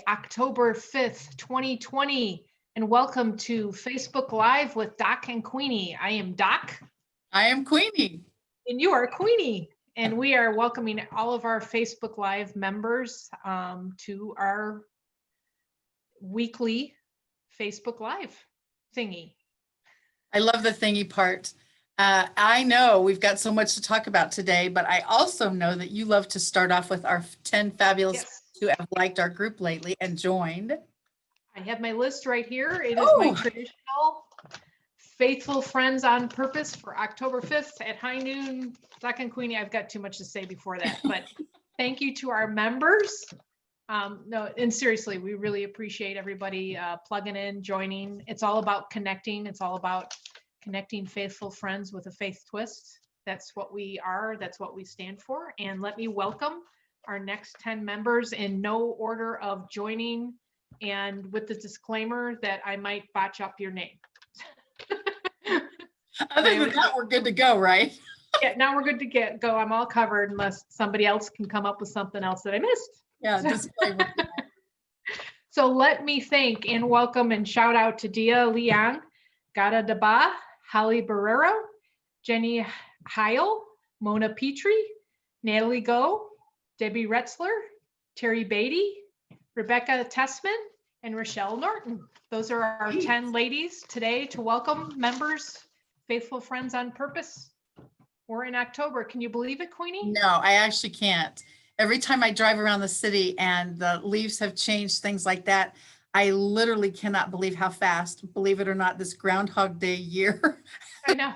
October 5th, 2020, and welcome to Facebook Live with Doc and Queenie. I am Doc. I am Queenie. And you are Queenie. And we are welcoming all of our Facebook Live members to our weekly Facebook Live thingy. I love the thingy part. I know we've got so much to talk about today, but I also know that you love to start off with our 10 fabulous who have liked our group lately and joined. I have my list right here. It is my traditional faithful friends on purpose for October 5th at high noon. Doc and Queenie, I've got too much to say before that, but thank you to our members. No, and seriously, we really appreciate everybody plugging in, joining. It's all about connecting. It's all about connecting faithful friends with a faith twist. That's what we are. That's what we stand for. And let me welcome our next 10 members in no order of joining, and with the disclaimer that I might botch up your name. Other than that, we're good to go, right? Yeah, now we're good to go. I'm all covered unless somebody else can come up with something else that I missed. Yeah, disclaimer. So let me thank and welcome and shout out to Dia Liang, Gada Daba, Holly Barrero, Jenny Heil, Mona Petrie, Natalie Go, Debbie Retzler, Terry Beatty, Rebecca Tessman, and Rochelle Norton. Those are our 10 ladies today to welcome members, faithful friends on purpose. We're in October. Can you believe it, Queenie? No, I actually can't. Every time I drive around the city and the leaves have changed, things like that, I literally cannot believe how fast, believe it or not, this Groundhog Day year. I know.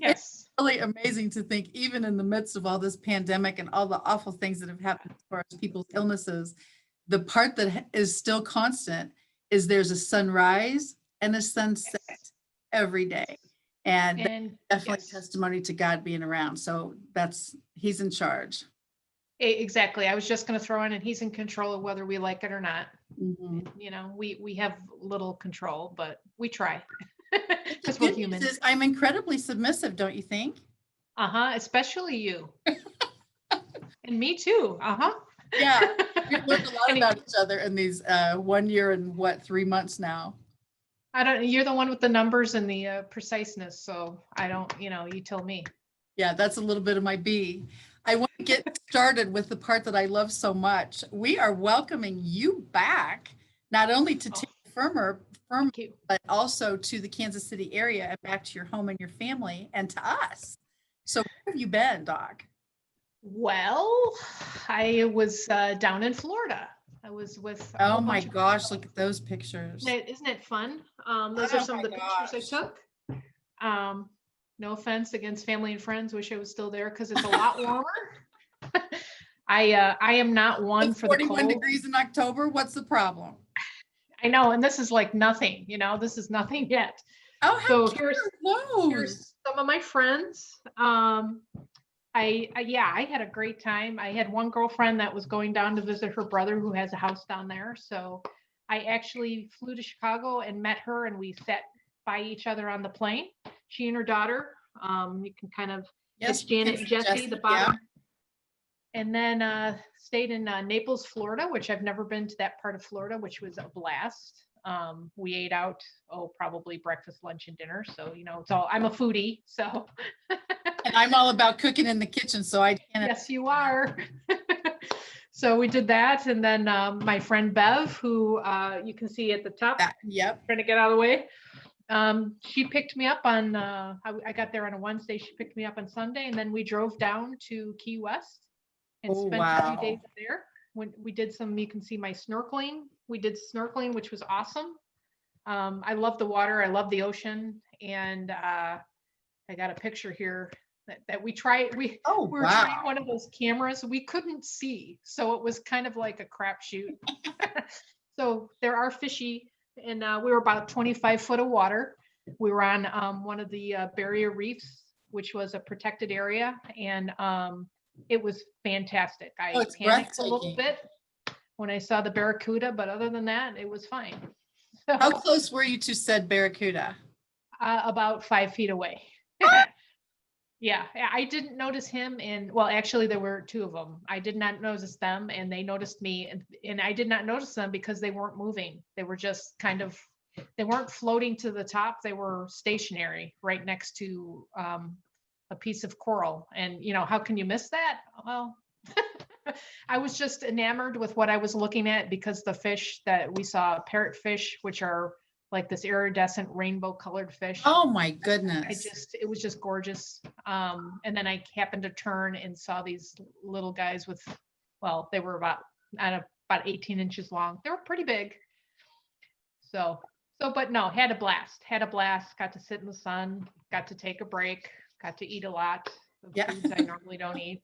Yes. It's really amazing to think, even in the midst of all this pandemic and all the awful things that have happened as far as people's illnesses, the part that is still constant is there's a sunrise and a sunset every day. And definitely testimony to God being around. So he's in charge. Exactly. I was just going to throw in, and he's in control of whether we like it or not. Mm-hmm. You know, we have little control, but we try because we're humans. I'm incredibly submissive, don't you think? Especially you. And me too. Yeah, we've learned a lot about each other in these 1 year and 3 months now. You're the one with the numbers and the preciseness. So I don't, you tell me. Yeah, that's a little bit of my B. I want to get started with the part that I love so much. We are welcoming you back, not only to Terra Firma, but also to the Kansas City area and back to your home and your family and to us. So where have you been, Doc? Well, I was down in Florida. I was with. Oh my gosh, look at those pictures. Isn't it fun? Those are some of the pictures I took. No offense against family and friends. Wish I was still there because it's a lot warmer. I am not one for the cold. 41 degrees in October. What's the problem? I know, and this is like nothing. This is nothing yet. Oh, so here's some of my friends. I had a great time. I had one girlfriend that was going down to visit her brother who has a house down there. So I actually flew to Chicago and met her, and we sat by each other on the plane. She and her daughter. You can kind of it's Janet and Jesse, the bottom. Yeah. And then stayed in Naples, Florida, which I've never been to that part of Florida, which was a blast. We ate out, probably breakfast, lunch, and dinner. So, it's all, I'm a foodie, so. And I'm all about cooking in the kitchen, so I can't. Yes, you are. So we did that. And then my friend Bev, who you can see at the top, trying to get out of the way. She picked me up on, I got there on a Wednesday. She picked me up on Sunday, and then we drove down to Key West and spent a few days there. When we did you can see my snorkeling. We did snorkeling, which was awesome. I love the water. I love the ocean. And I got a picture here that we tried. We were trying one of those cameras. We couldn't see. So it was kind of like a crapshoot. So there are fishy, and we were about 25 foot of water. We were on one of the barrier reefs, which was a protected area. And it was fantastic. I panicked a little bit when I saw the barracuda, but other than that, it was fine. So, how close were you to said barracuda? About 5 feet away. Yeah, I didn't notice him, and well, actually there were two of them. I did not notice them, and they noticed me, and I did not notice them because they weren't moving. They were just kind of, they weren't floating to the top. They were stationary right next to a piece of coral. And how can you miss that? Well, I was just enamored with what I was looking at because the fish that we saw, parrotfish, which are like this iridescent rainbow colored fish. Oh my goodness. It was just gorgeous. And then I happened to turn and saw these little guys with, well, they were about 18 inches long. They were pretty big. But no, had a blast, got to sit in the sun, got to take a break, got to eat a lot of foods I normally don't eat.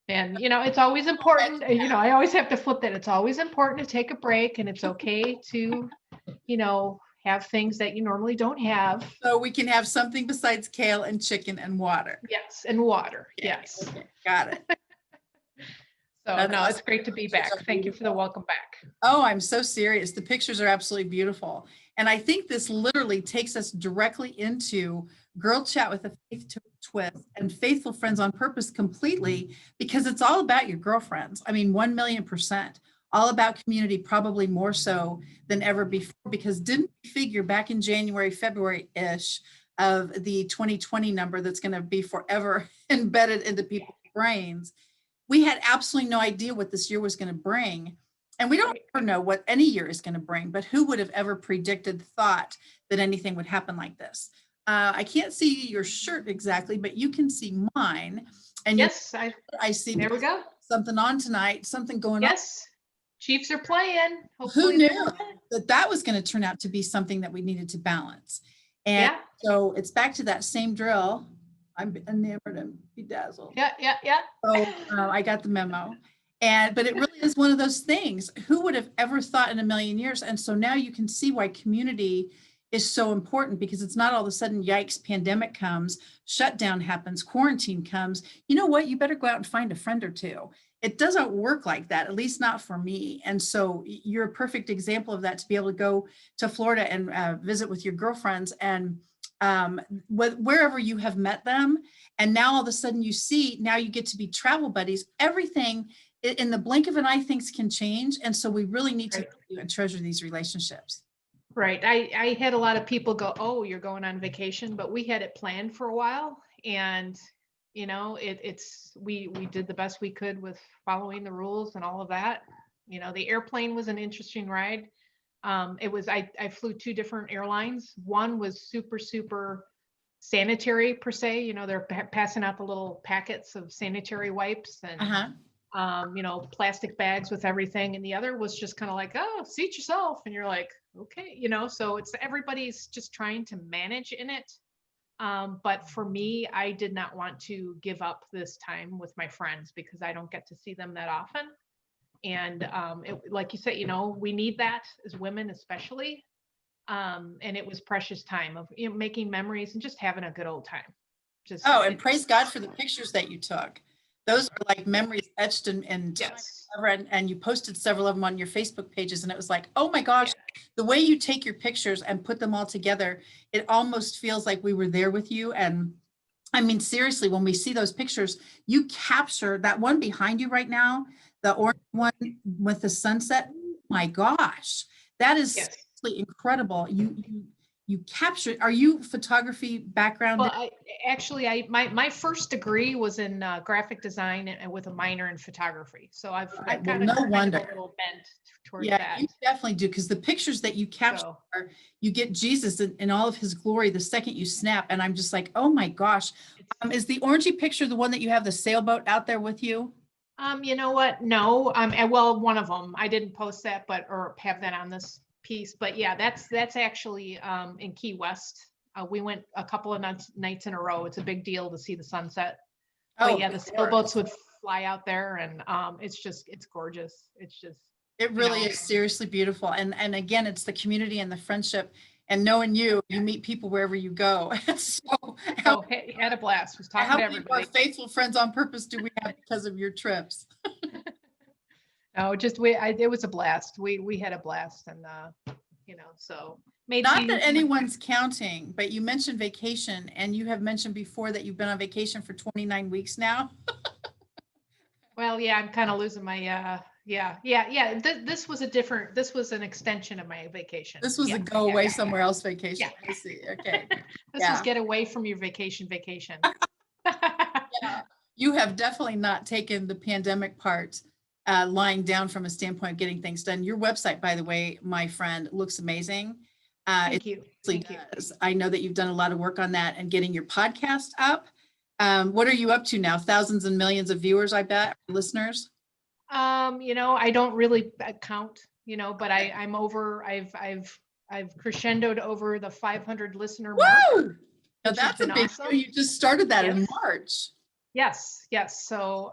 And, it's always important, I always have to flip that. It's always important to take a break, and it's okay to, have things that you normally don't have. So we can have something besides kale and chicken and water. Yes, and water. Yes. Okay, got it. So no, it's great to be back. Thank you for the welcome back. Oh, I'm so serious. The pictures are absolutely beautiful. And I think this literally takes us directly into Girl Chat with a Faith Twist and Faithful Friends on Purpose completely, because it's all about your girlfriends. I mean, 1,000,000%. All about community, probably more so than ever before, because didn't we figure back in January, February-ish of the 2020 number that's going to be forever embedded into people's brains, we had absolutely no idea what this year was going to bring. And we don't ever know what any year is going to bring, but who would have ever thought that anything would happen like this? I can't see your shirt exactly, but you can see mine. And yes, I see. There we go. Something on tonight, something going on. Yes. Chiefs are playing. Hopefully who knew that was going to turn out to be something that we needed to balance? And so it's back to that same drill. I'm enamored and bedazzled. Yeah. So I got the memo. But it really is one of those things. Who would have ever thought in a million years? And so now you can see why community is so important, because it's not all of a sudden, yikes, pandemic comes, shutdown happens, quarantine comes. You know what? You better go out and find a friend or two. It doesn't work like that, at least not for me. And so you're a perfect example of that, to be able to go to Florida and visit with your girlfriends and wherever you have met them. And now all of a sudden now you get to be travel buddies. Everything in the blink of an eye, things can change. And so we really need to value and treasure these relationships. Right. I had a lot of people go, oh, you're going on vacation, but we had it planned for a while. And we did the best we could with following the rules and all of that. The airplane was an interesting ride. I flew two different airlines. One was super sanitary per se. They're passing out the little packets of sanitary wipes and, plastic bags with everything. And the other was just kind of like, oh, seat yourself. And you're like, okay, so everybody's just trying to manage in it. But for me, I did not want to give up this time with my friends because I don't get to see them that often. And like you said, we need that as women, especially. And it was precious time of making memories and just having a good old time. And praise God for the pictures that you took. Those are like memories etched in yes. And you posted several of them on your Facebook pages, and it was like, oh my gosh, the way you take your pictures and put them all together, it almost feels like we were there with you. And I mean, seriously, when we see those pictures, you capture that one behind you right now, the orange one with the sunset. Oh my gosh, that is seriously incredible. You capture. Are you photography background? Well, my first degree was in graphic design and with a minor in photography. So I've got a little bent towards that. You definitely do, because the pictures that you capture, you get Jesus in all of his glory the second you snap. And I'm just like, oh my gosh. Is the orangey picture the one that you have the sailboat out there with you? You know what? No. Well, one of them. I didn't post that, or have that on this piece, but yeah, that's actually in Key West. We went a couple of nights in a row. It's a big deal to see the sunset. But yeah, the sailboats would fly out there, and it's gorgeous. It really is seriously beautiful. And again, it's the community and the friendship, and knowing you meet people wherever you go. Had a blast. Was talking to everybody. How many more faithful friends on purpose do we have because of your trips? No, it was a blast. We had a blast, and so not that anyone's counting, but you mentioned vacation, and you have mentioned before that you've been on vacation for 29 weeks now. Well, yeah, I'm kind of losing my, yeah. This was an extension of my vacation. This was a go away somewhere else vacation. Yeah. I see. Okay. This was get away from your vacation. Yeah. You have definitely not taken the pandemic part lying down from a standpoint of getting things done. Your website, by the way, my friend, looks amazing. Thank you. I know that you've done a lot of work on that and getting your podcast up. What are you up to now? Thousands and millions of viewers, I bet, listeners. I don't really count, but I'm over. I've crescendoed over the 500 listener mark. Now that's a big deal. You just started that in March. Yes. So,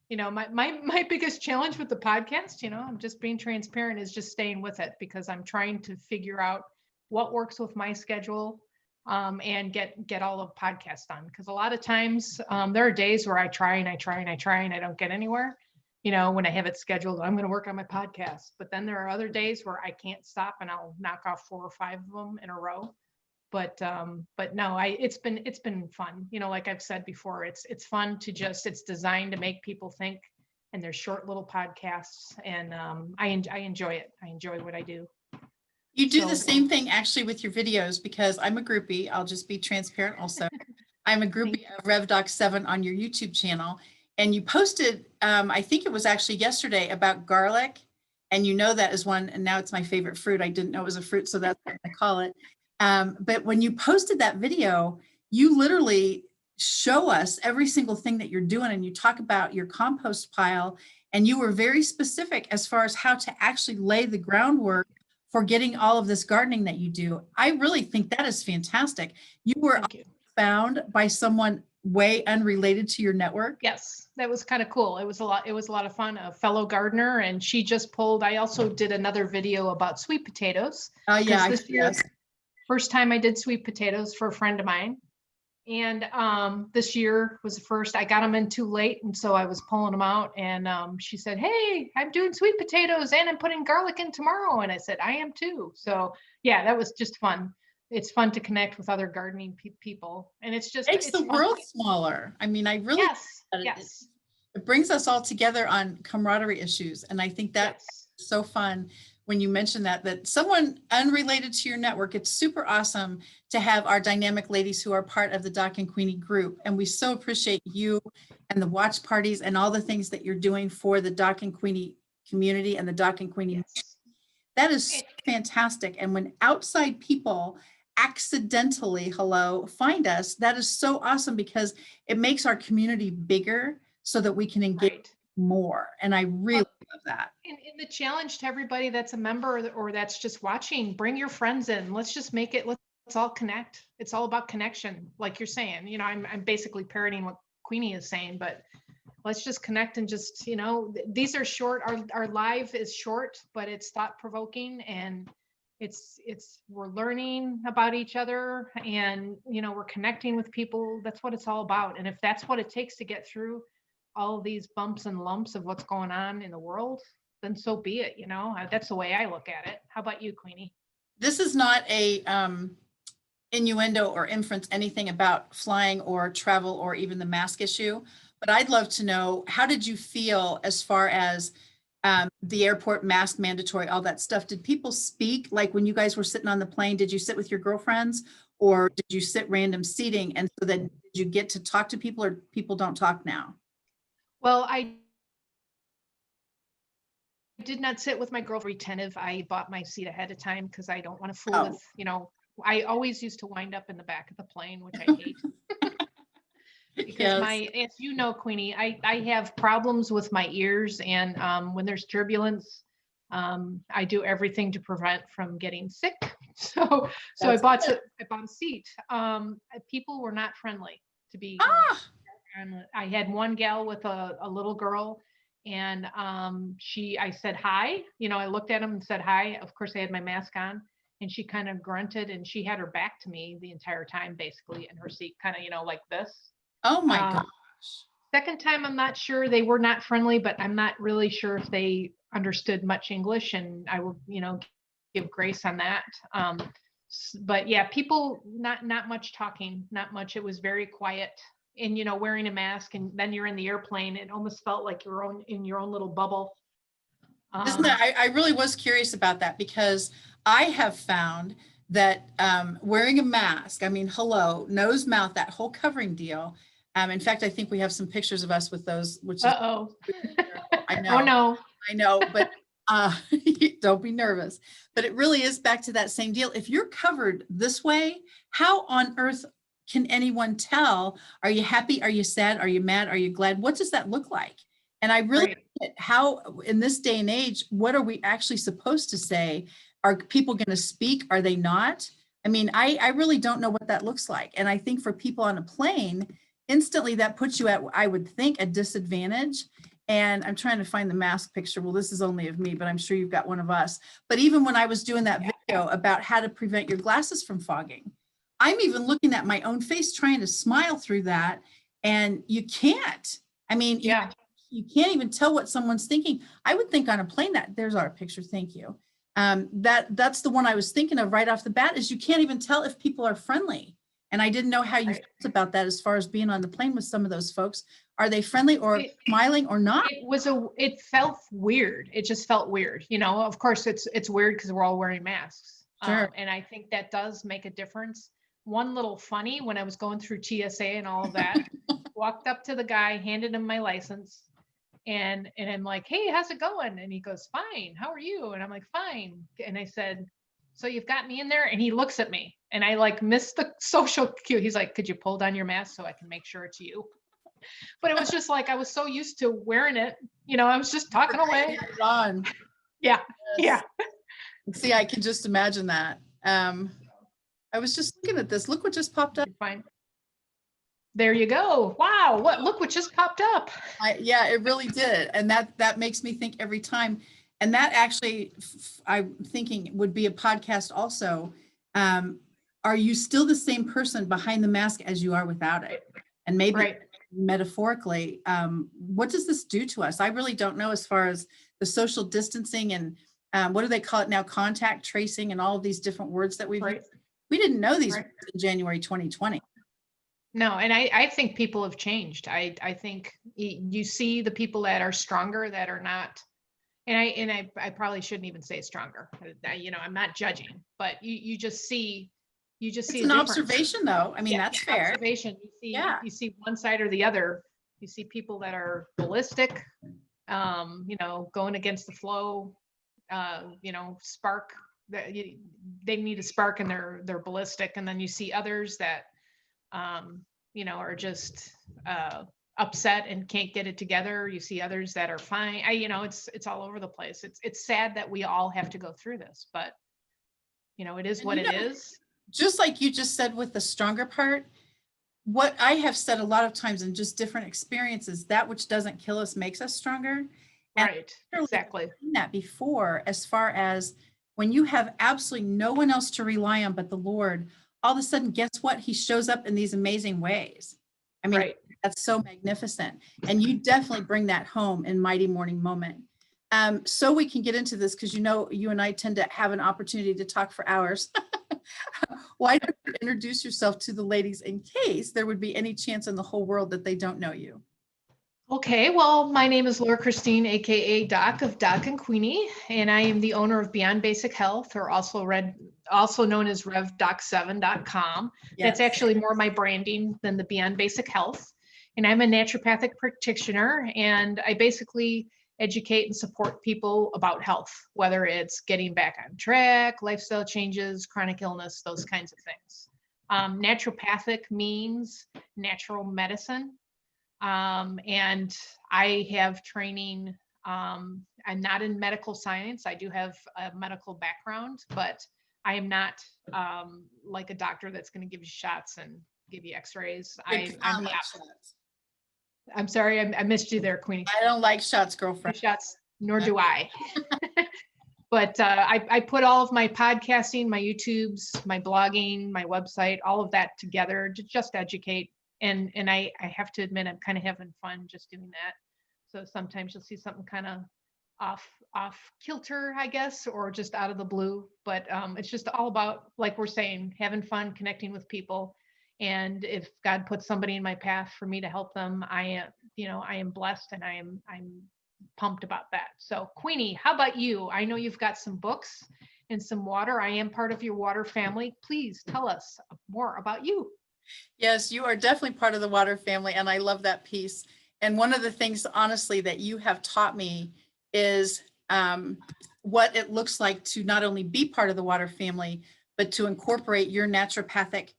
my biggest challenge with the podcast, I'm just being transparent, is just staying with it, because I'm trying to figure out what works with my schedule, and get all of podcasts done. Because a lot of times, there are days where I try and I don't get anywhere. When I have it scheduled, I'm going to work on my podcast. But then there are other days where I can't stop, and I'll knock off 4 or 5 of them in a row. But no, it's been fun. Like I've said before, it's fun to it's designed to make people think, and they're short little podcasts, and I enjoy it. I enjoy what I do. You do the same thing actually with your videos, because I'm a groupie. I'll just be transparent also. I'm a groupie of RevDoc7 on your YouTube channel, and you posted, I think it was actually yesterday, about garlic, and that is one, and now it's my favorite fruit. I didn't know it was a fruit, so that's what I call it. But when you posted that video, you literally show us every single thing that you're doing, and you talk about your compost pile, and you were very specific as far as how to actually lay the groundwork for getting all of this gardening that you do. I really think that is fantastic. You were found by someone way unrelated to your network. Yes, that was kind of cool. It was a lot of fun. A fellow gardener, and she just pulled. I also did another video about sweet potatoes. Oh yeah, this year, first time I did sweet potatoes for a friend of mine. And this year was the first. I got them in too late, and so I was pulling them out, and she said, "Hey, I'm doing sweet potatoes and I'm putting garlic in tomorrow." And I said, "I am too." So yeah, that was just fun. It's fun to connect with other gardening people, and it's makes the world smaller. I mean, I really it brings us all together on camaraderie issues, and I think that's so fun. When you mentioned that someone unrelated to your network, it's super awesome to have our dynamic ladies who are part of the Doc and Queenie group. And we so appreciate you and the watch parties and all the things that you're doing for the Doc and Queenie community and the Doc and Queenie. That is fantastic. And when outside people accidentally, find us, that is so awesome, because it makes our community bigger so that we can engage more. And I really love that. And the challenge to everybody that's a member or that's just watching, bring your friends in. Let's just make it, let's all connect. It's all about connection. Like you're saying, I'm basically parroting what Queenie is saying, but let's just connect and just, these are short. Our live is short, but it's thought provoking, and we're learning about each other, and, we're connecting with people. That's what it's all about. And if that's what it takes to get through all of these bumps and lumps of what's going on in the world, then so be it. That's the way I look at it. How about you, Queenie? This is not a innuendo or inference anything about flying or travel or even the mask issue, but I'd love to know, how did you feel as far as the airport mask mandatory, all that stuff? Did people speak? Like when you guys were sitting on the plane, did you sit with your girlfriends, or did you sit random seating? And so then did you get to talk to people, or people don't talk now? Well, I did not sit with my girlfriend retentive. I bought my seat ahead of time because I don't want to fool with, I always used to wind up in the back of the plane, which I hate. Because as you know, Queenie, I have problems with my ears, and when there's turbulence, I do everything to prevent from getting sick. So I bought a seat. People were not friendly, to be. I had one gal with a little girl, and I said hi. I looked at him and said hi. Of course, I had my mask on, and she kind of grunted, and she had her back to me the entire time, basically, in her seat, kind of, like this. Oh my gosh. Second time, I'm not sure. They were not friendly, but I'm not really sure if they understood much English, and I will, give grace on that. But yeah, people, not much talking, not much. It was very quiet. And, wearing a mask, and then you're in the airplane. It almost felt like you're in your own little bubble. Isn't that, I really was curious about that, because I have found that wearing a mask, I mean, hello, nose, mouth, that whole covering deal. In fact, I think we have some pictures of us with those, which is, Uh-oh. I know. Oh, no. I know, but don't be nervous. But it really is back to that same deal. If you're covered this way, how on earth can anyone tell? Are you happy? Are you sad? Are you mad? Are you glad? What does that look like? And I really, how in this day and age, what are we actually supposed to say? Are people going to speak? Are they not? I mean, I really don't know what that looks like. And I think for people on a plane, instantly that puts you at, I would think, a disadvantage. And I'm trying to find the mask picture. Well, this is only of me, but I'm sure you've got one of us. But even when I was doing that video about how to prevent your glasses from fogging, I'm even looking at my own face, trying to smile through that. And you can't. I mean, you can't even tell what someone's thinking. I would think on a plane that, there's our picture, thank you. That's the one I was thinking of right off the bat, is you can't even tell if people are friendly. And I didn't know how you felt about that as far as being on the plane with some of those folks. Are they friendly or smiling or not? It felt weird. It just felt weird. Of course it's weird because we're all wearing masks. Sure. And I think that does make a difference. One little funny, when I was going through TSA and all of that, walked up to the guy, handed him my license. And I'm like, hey, how's it going? And he goes, fine. How are you? And I'm like, fine. And I said, so you've got me in there? And he looks at me, and I like missed the social cue. He's like, could you pull down your mask so I can make sure it's you? But it was just like, I was so used to wearing it. I was just talking away. On. Yeah. Yes. Yeah. See, I can just imagine that. I was just looking at this. Look what just popped up. Fine. There you go. Wow. Look what just popped up. Yeah, it really did. And that makes me think every time. And that actually, I'm thinking would be a podcast also. Are you still the same person behind the mask as you are without it? And maybe metaphorically, what does this do to us? I really don't know, as far as the social distancing and what do they call it now? Contact tracing and all of these different words that we've used. We didn't know these words in January 2020. No, and I think people have changed. I think you see the people that are stronger, that are not, and I probably shouldn't even say stronger. I'm not judging, but you just see. It's an observation, though. I mean, that's fair. Observation. You see one side or the other. You see people that are ballistic, going against the flow. Spark. They need a spark, and they're ballistic, and then you see others that. Are just upset and can't get it together. You see others that are fine. It's all over the place. It's sad that we all have to go through this, but it is what it is. Just like you just said with the stronger part, what I have said a lot of times in just different experiences, that which doesn't kill us makes us stronger. Right. Exactly. That before, as far as when you have absolutely no one else to rely on but the Lord, all of a sudden, guess what? He shows up in these amazing ways. I mean, that's so magnificent. And you definitely bring that home in Mighty Morning Moment. So we can get into this, because you and I tend to have an opportunity to talk for hours. Why don't you introduce yourself to the ladies in case there would be any chance in the whole world that they don't know you? Okay, well, my name is Laura Christine, aka Doc of Doc and Queenie, and I am the owner of Beyond Basic Health, or also known as RevDoc7.com. Yes. That's actually more my branding than the Beyond Basic Health. And I'm a naturopathic practitioner, and I basically educate and support people about health, whether it's getting back on track, lifestyle changes, chronic illness, those kinds of things. Naturopathic means natural medicine. And I have training. I'm not in medical science. I do have a medical background, but I am not like a doctor that's going to give you shots and give you x-rays. I'm sorry, I missed you there, Queenie. I don't like shots, girlfriend. Shots, nor do I. But I put all of my podcasting, my YouTubes, my blogging, my website, all of that together to just educate. And I have to admit, I'm kind of having fun just doing that. So sometimes you'll see something kind of off kilter, I guess, or just out of the blue. But it's just all about, like we're saying, having fun, connecting with people. And if God puts somebody in my path for me to help them, I am, I am blessed, and I'm pumped about that. So Queenie, how about you? I know you've got some books and some water. I am part of your water family. Please tell us more about you. Yes, you are definitely part of the water family, and I love that piece. And one of the things, honestly, that you have taught me is what it looks like to not only be part of the water family, but to incorporate your naturopathic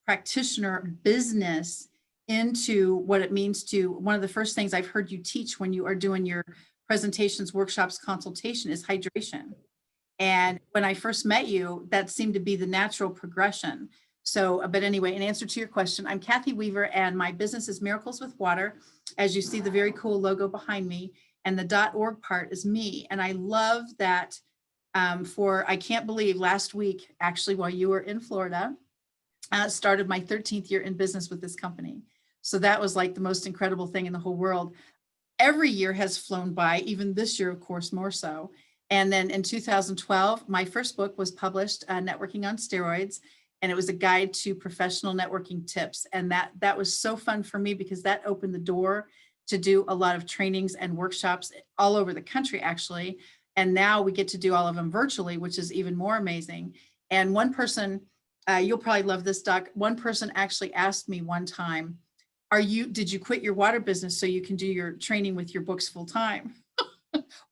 practitioner business into what it means to, one of the first things I've heard you teach when you are doing your presentations, workshops, consultation is hydration. And when I first met you, that seemed to be the natural progression. So, but anyway, in answer to your question, I'm Kathy Weaver, and my business is Miracles with Water. As you see the very cool logo behind me, and the .org part is me. And I love that I can't believe last week, actually, while you were in Florida, started my 13th year in business with this company. So that was like the most incredible thing in the whole world. Every year has flown by, even this year, of course, more so. And then in 2012, my first book was published, Networking on Steroids, and it was a guide to professional networking tips. And that was so fun for me because that opened the door to do a lot of trainings and workshops all over the country, actually. And now we get to do all of them virtually, which is even more amazing. And one person, you'll probably love this, Doc. One person actually asked me one time, did you quit your water business so you can do your training with your books full time?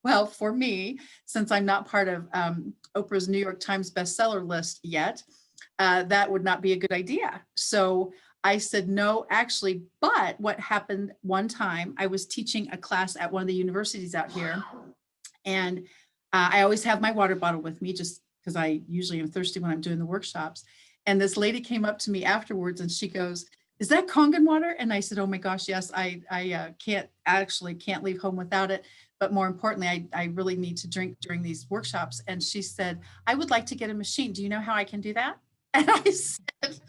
Well, for me, since I'm not part of Oprah's New York Times bestseller list yet, that would not be a good idea. So I said, no, actually, but what happened one time, I was teaching a class at one of the universities out here. And I always have my water bottle with me just because I usually am thirsty when I'm doing the workshops. And this lady came up to me afterwards and she goes, is that Kangen water? And I said, oh my gosh, yes, I can't leave home without it. But more importantly, I really need to drink during these workshops. And she said, I would like to get a machine. Do you know how I can do that? And I said,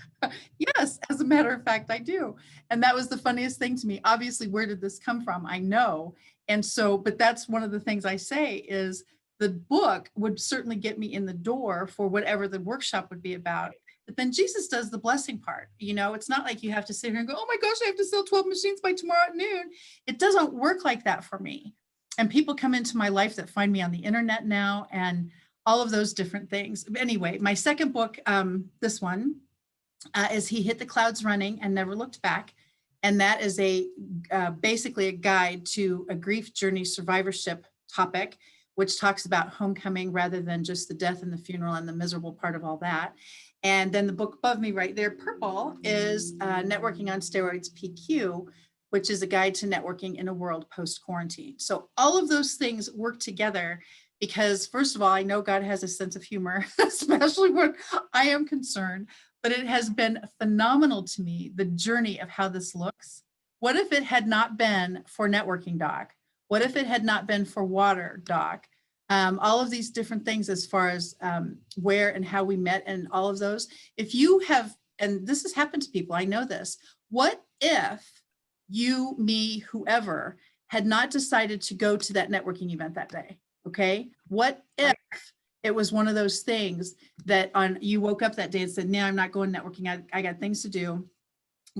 yes, as a matter of fact, I do. And that was the funniest thing to me. Obviously, where did this come from? I know. And so, but that's one of the things I say is the book would certainly get me in the door for whatever the workshop would be about. But then Jesus does the blessing part. It's not like you have to sit here and go, oh my gosh, I have to sell 12 machines by tomorrow at noon. It doesn't work like that for me. And people come into my life that find me on the internet now and all of those different things. But anyway, my second book, this one, is He Hit the Clouds Running and Never Looked Back. And that is basically a guide to a grief journey survivorship topic, which talks about homecoming rather than just the death and the funeral and the miserable part of all that. And then the book above me right there, purple, is Networking on Steroids PQ, which is a guide to networking in a world post-quarantine. So all of those things work together because, first of all, I know God has a sense of humor, especially when I am concerned, but it has been phenomenal to me, the journey of how this looks. What if it had not been for networking, Doc? What if it had not been for water, Doc? All of these different things as far as where and how we met and all of those. If you have, and this has happened to people, I know this, what if you, me, whoever had not decided to go to that networking event that day? Okay. What if it was one of those things that you woke up that day and said, no, I'm not going networking. I got things to do,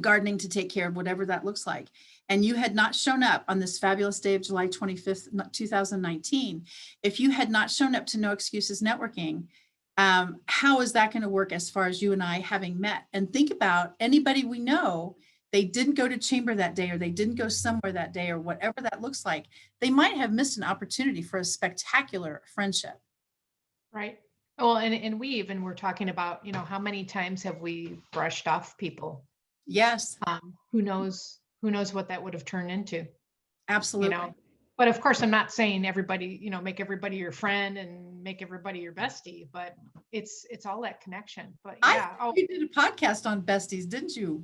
gardening to take care of, whatever that looks like. And you had not shown up on this fabulous day of July 25th, 2019. If you had not shown up to No Excuses Networking, how is that going to work as far as you and I having met? And think about anybody we know, they didn't go to chamber that day, or they didn't go somewhere that day, or whatever that looks like. They might have missed an opportunity for a spectacular friendship. Right. Well, and we even were talking about, how many times have we brushed off people? Yes. Who knows what that would have turned into. Absolutely. But of course, I'm not saying everybody, make everybody your friend and make everybody your bestie, but it's all that connection. But yeah. You did a podcast on besties, didn't you?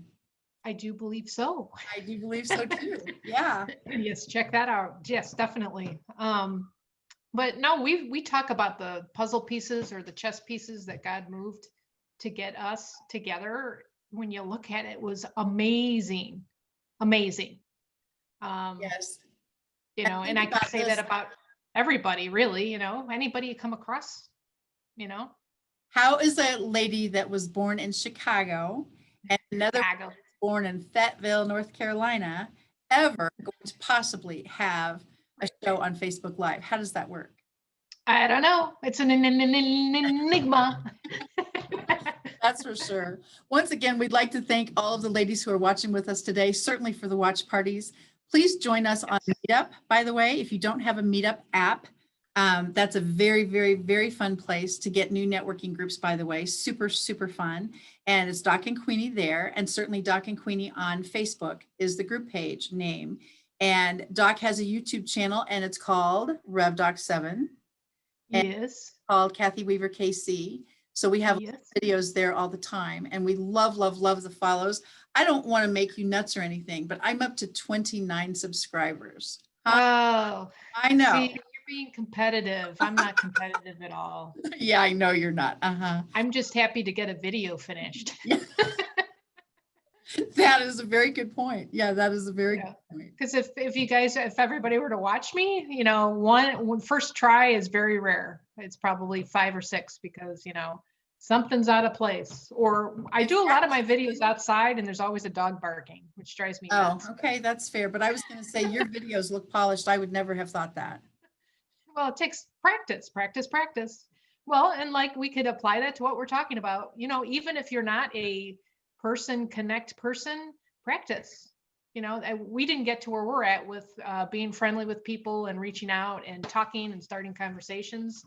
I do believe so. I do believe so too. Yeah. Yes, check that out. Yes, definitely. But no, we talk about the puzzle pieces or the chess pieces that God moved to get us together. When you look at it, it was amazing. Yes. And I can say that about everybody really, anybody you come across, How is a lady that was born in Chicago and another Chicago. born in Fayetteville, North Carolina, ever going to possibly have a show on Facebook Live? How does that work? I don't know. It's an enigma. That's for sure. Once again, we'd like to thank all of the ladies who are watching with us today, certainly for the watch parties. Please join us on Meetup, by the way. If you don't have a Meetup app, that's a very, very, very fun place to get new networking groups, by the way. Super, super fun. And it's Doc and Queenie there. And certainly Doc and Queenie on Facebook is the group page name. And Doc has a YouTube channel and it's called RevDoc7. Yes. Called Kathy Weaver KC. So we have videos there all the time and we love, love, love the follows. I don't want to make you nuts or anything, but I'm up to 29 subscribers. Oh, I know. See, you're being competitive. I'm not competitive at all. Yeah, I know you're not. I'm just happy to get a video finished. That is a very good point. Yeah, that is a very good point. Because if everybody were to watch me, one first try is very rare. It's probably 5 or 6 because, something's out of place. Or I do a lot of my videos outside and there's always a dog barking, which drives me nuts. Oh, okay, that's fair. But I was going to say your videos look polished. I would never have thought that. Well, it takes practice, practice, practice. Well, and like we could apply that to what we're talking about. Even if you're not a connect person, practice. We didn't get to where we're at with being friendly with people and reaching out and talking and starting conversations.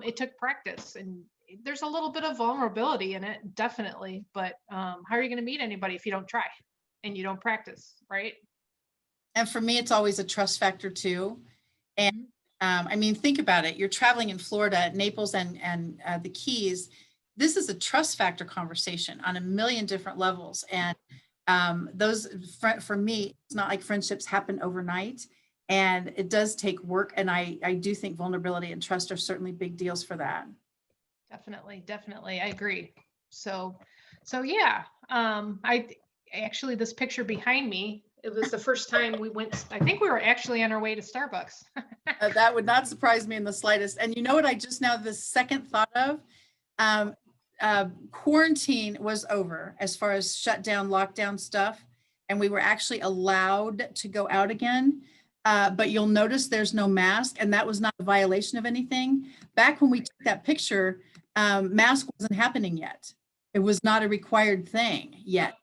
It took practice, and there's a little bit of vulnerability in it, definitely. But how are you going to meet anybody if you don't try and you don't practice, right? And for me, it's always a trust factor too. And I mean, think about it. You're traveling in Florida, Naples, and the Keys. This is a trust factor conversation on a million different levels. And for me, it's not like friendships happen overnight, and it does take work. And I do think vulnerability and trust are certainly big deals for that. Definitely. I agree. So yeah, I actually, this picture behind me, it was the first time we went, I think we were actually on our way to Starbucks. That would not surprise me in the slightest. And you know what I just now the second thought of? Quarantine was over as far as shutdown, lockdown stuff, and we were actually allowed to go out again. But you'll notice there's no mask, and that was not a violation of anything. Back when we took that picture, mask wasn't happening yet. It was not a required thing yet.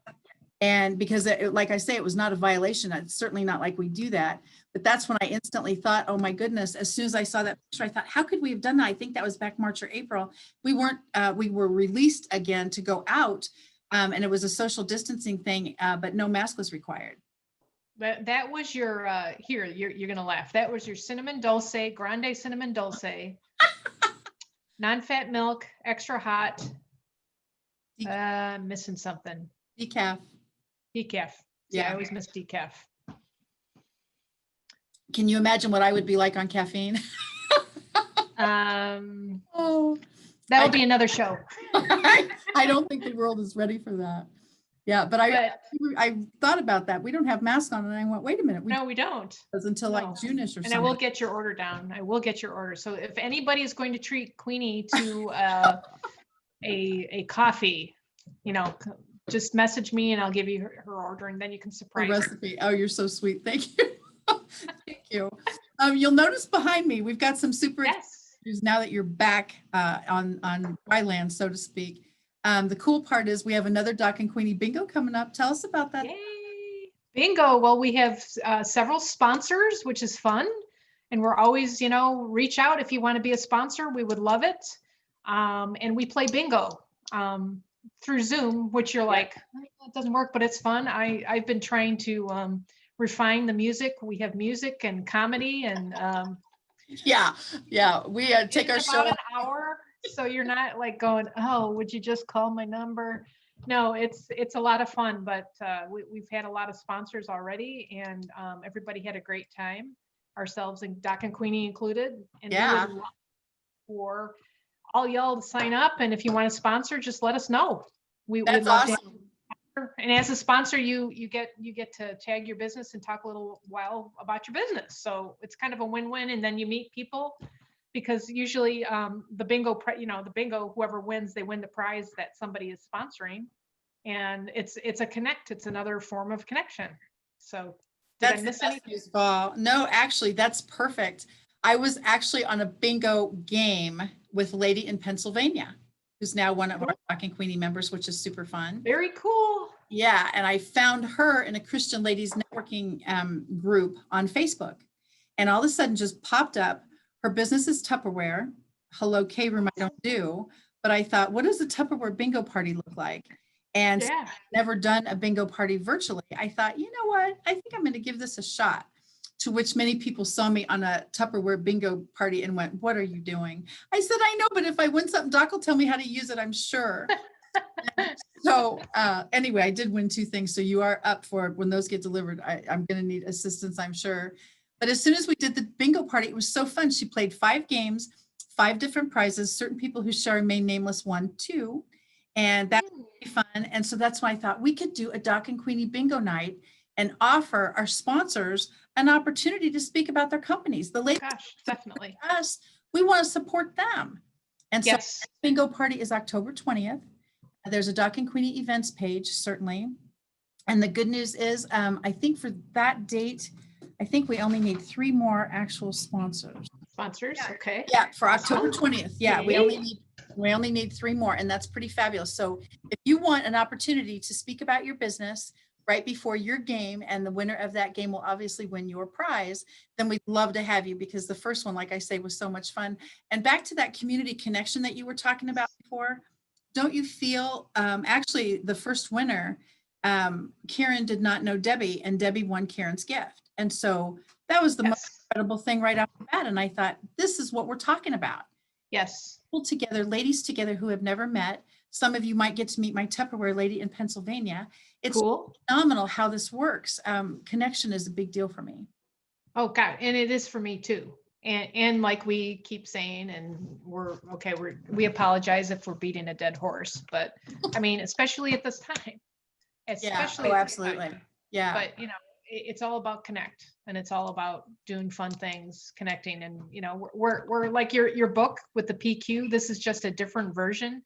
And because like I say, it was not a violation. It's certainly not like we do that. But that's when I instantly thought, oh my goodness, as soon as I saw that picture, I thought, how could we have done that? I think that was back March or April. We were released again to go out. And it was a social distancing thing, but no mask was required. That was your, here, you're going to laugh. That was your cinnamon dulce, grande cinnamon dulce, non-fat milk, extra hot, missing something. Decaf. Yeah, I always miss decaf. Can you imagine what I would be like on caffeine? That'll be another show. I don't think the world is ready for that. Yeah, but I thought about that. We don't have masks on, and I went, wait a minute. No, we don't. Until like June-ish or something. And I will get your order down. I will get your order. So if anybody is going to treat Queenie to a coffee, just message me and I'll give you her order, and then you can surprise her recipe. Oh, you're so sweet. Thank you. Thank you. You'll notice behind me, we've got some super news now that you're back on dry land, so to speak. The cool part is we have another Doc and Queenie bingo coming up. Tell us about that. Yay. Bingo. Well, we have several sponsors, which is fun. And we're always, reach out if you want to be a sponsor. We would love it. And we play bingo through Zoom, which you're like, it doesn't work, but it's fun. I've been trying to refine the music. We have music and comedy and we take our show an hour, so you're not like going, oh, would you just call my number? No, it's a lot of fun, but we've had a lot of sponsors already, and everybody had a great time, ourselves and Doc and Queenie included. And we would love for all y'all to sign up, and if you want to sponsor, just let us know. We'd love awesome. to have And as a sponsor, you get to tag your business and talk a little while about your business. So it's kind of a win-win. And then you meet people, because usually the bingo, the bingo, whoever wins, they win the prize that somebody is sponsoring. And it's a connect. It's another form of connection. So did I miss anything? No, actually, that's perfect. I was actually on a bingo game with a lady in Pennsylvania, who's now one of our Talking Queenie members, which is super fun. Very cool. Yeah, and I found her in a Christian ladies networking group on Facebook, and all of a sudden just popped up. Her business is Tupperware. Hello, K-Room, I don't do, but I thought, what does a Tupperware bingo party look like? And Yeah. never done a bingo party virtually. I thought, you know what? I think I'm going to give this a shot. To which many people saw me on a Tupperware bingo party and went, what are you doing? I said, I know, but if I win something, Doc will tell me how to use it, I'm sure. So anyway, I did win 2 things. So you are up for it. When those get delivered, I'm going to need assistance, I'm sure. But as soon as we did the bingo party, it was so fun. She played 5 games, 5 different prizes. Certain people who shall remain nameless won 2. And that was really fun. And so that's why I thought we could do a Doc and Queenie bingo night and offer our sponsors an opportunity to speak about their companies. The ladies, definitely. Us, we want to support them. And so bingo party is October 20th. There's a Doc and Queenie events page, certainly. And the good news is, I think for that date, I think we only need 3 more actual sponsors. Okay. Yeah, for October 20th. Yeah, we only need 3 more, and that's pretty fabulous. So if you want an opportunity to speak about your business right before your game, and the winner of that game will obviously win your prize, then we'd love to have you, because the first one, like I say, was so much fun. And back to that community connection that you were talking about before, don't you feel, actually the first winner, Karen did not know Debbie, and Debbie won Karen's gift. And so that was the most incredible thing right off the bat. And I thought, this is what we're talking about. Yes. People together, ladies together who have never met. Some of you might get to meet my Tupperware lady in Pennsylvania. It's phenomenal how this works. Connection is a big deal for me. Oh God, and it is for me too. And like we keep saying, and we apologize if we're beating a dead horse, but I mean, especially at this time. Especially absolutely. Yeah. But it's all about connect, and it's all about doing fun things, connecting. And we're like your book with the PQ. This is just a different version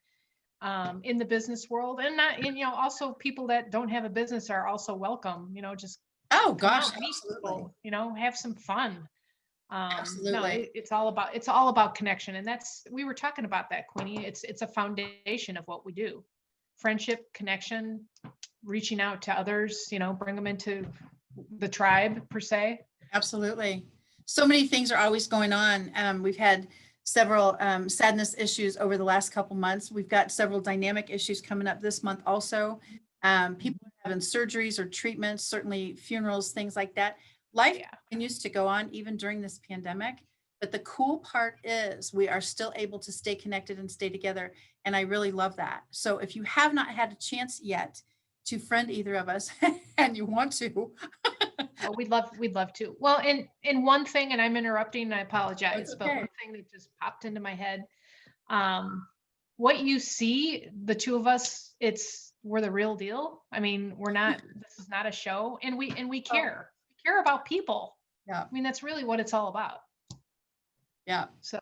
in the business world. And also people that don't have a business are also welcome, just oh gosh, meet people, have some fun. Absolutely. No, it's all about connection. And we were talking about that, Queenie. It's a foundation of what we do. Friendship, connection, reaching out to others, bring them into the tribe per se. Absolutely. So many things are always going on. We've had several sadness issues over the last couple months. We've got several dynamic issues coming up this month also. People are having surgeries or treatments, certainly funerals, things like that. Life continues to go on even during this pandemic. But the cool part is we are still able to stay connected and stay together. And I really love that. So if you have not had a chance yet to friend either of us and you want to. Oh, we'd love to. Well, and one thing, and I'm interrupting and I apologize, but one thing that just popped into my head, what you see, the 2 of us, we're the real deal. I mean, this is not a show, and we care. We care about people. Yeah. I mean, that's really what it's all about. Yeah. So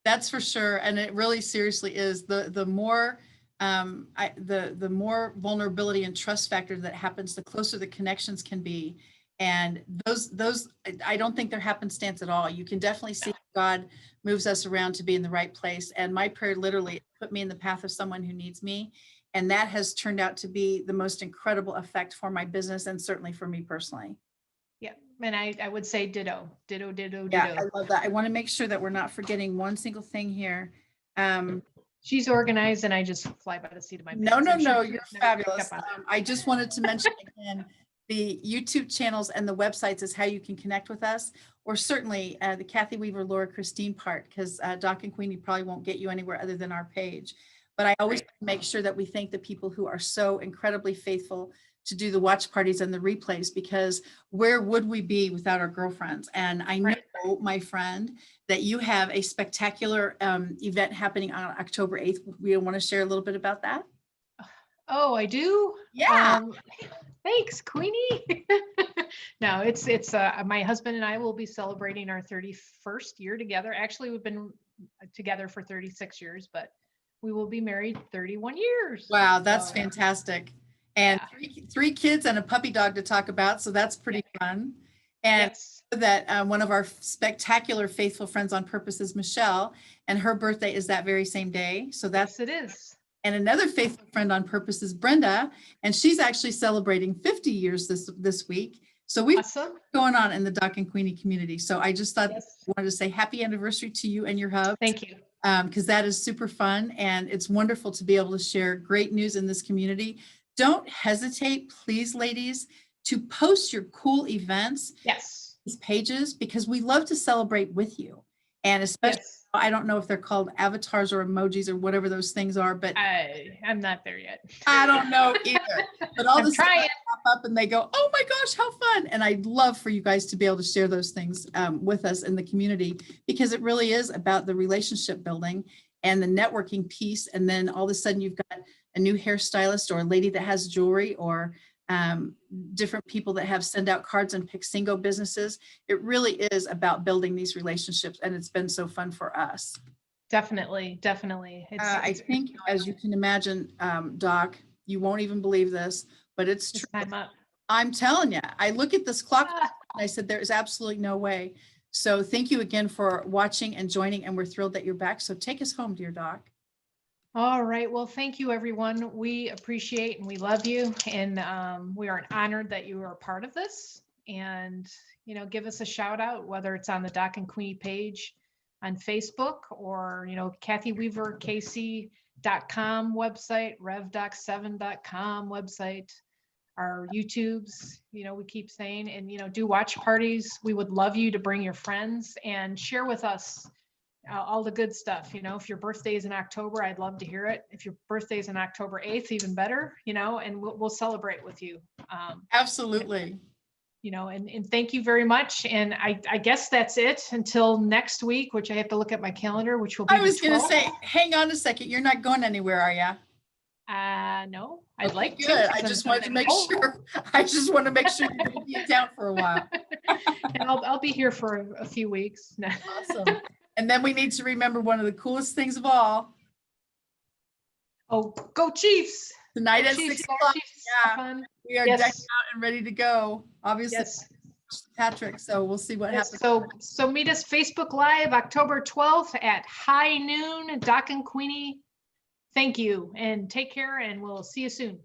that's for sure. And it really seriously is the more the more vulnerability and trust factor that happens, the closer the connections can be. And those I don't think they're happenstance at all. You can definitely see God moves us around to be in the right place. And my prayer literally put me in the path of someone who needs me. And that has turned out to be the most incredible effect for my business and certainly for me personally. Yeah. And I would say ditto. Yeah, I love that. I want to make sure that we're not forgetting one single thing here. She's organized and I just fly by the seat of my pants. No, you're fabulous. I just wanted to mention again, the YouTube channels and the websites is how you can connect with us, or certainly the Kathy Weaver, Laura Christine part, because Doc and Queenie probably won't get you anywhere other than our page. But I always make sure that we thank the people who are so incredibly faithful to do the watch parties and the replays, because where would we be without our girlfriends? And I know, my friend, that you have a spectacular event happening on October 8th. We want to share a little bit about that? Oh, I do? Yeah. Thanks, Queenie. No, it's my husband and I will be celebrating our 31st year together. Actually, we've been together for 36 years, but we will be married 31 years. Wow, that's fantastic. And Yeah. three kids and a puppy dog to talk about, so that's pretty fun. And Yes. that one of our spectacular faithful friends on purpose is Michelle, and her birthday is that very same day. So that's Yes, it is. And another faithful friend on purpose is Brenda, and she's actually celebrating 50 years this week. So we've Awesome. going on in the Doc and Queenie community. So I just thought Yes. wanted to say happy anniversary to you and your hubs. Thank you. Because that is super fun, and it's wonderful to be able to share great news in this community. Don't hesitate, please, ladies, to post your cool events. Yes. These pages, because we love to celebrate with you. And especially, Yes. I don't know if they're called avatars or emojis or whatever those things are, but I'm not there yet. I don't know either. But all this trying. pop up and they go, oh my gosh, how fun. And I'd love for you guys to be able to share those things with us in the community, because it really is about the relationship building and the networking piece. And then all of a sudden you've got a new hairstylist or a lady that has jewelry, or different people that have send out cards and pick single businesses. It really is about building these relationships, and it's been so fun for us. Definitely. I think, as you can imagine, Doc, you won't even believe this, but it's true. Time up. I'm telling you, I look at this clock and I said, there is absolutely no way. So thank you again for watching and joining, and we're thrilled that you're back. So take us home, dear Doc. All right. Well, thank you, everyone. We appreciate and we love you. And we are honored that you are a part of this. And, give us a shout out, whether it's on the Doc and Queenie page on Facebook, or, Kathy Weaver, KC.com website, revdoc7.com website, our YouTubes, we keep saying, and, do watch parties. We would love you to bring your friends and share with us all the good stuff. If your birthday is in October, I'd love to hear it. If your birthday is on October 8th, even better, and we'll celebrate with you. Absolutely. And thank you very much. And I guess that's it until next week, which I have to look at my calendar, which will be I was going to say, hang on a second. You're not going anywhere, are you? No, I'd like good. to. I just wanted to make sure. I just want to make sure you're going to be in town for a while. And I'll be here for a few weeks. Awesome. And then we need to remember one of the coolest things of all. Oh, go Chiefs! Tonight at Chiefs, 6 o'clock. Yeah, we are decked out and ready to go. Obviously, yes. Patrick. So we'll see what happens. So meet us Facebook Live October 12th at high noon. Doc and Queenie. Thank you, and take care, and we'll see you soon.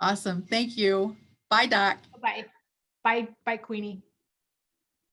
Awesome. Thank you. Bye, Doc. Bye. Bye, Queenie.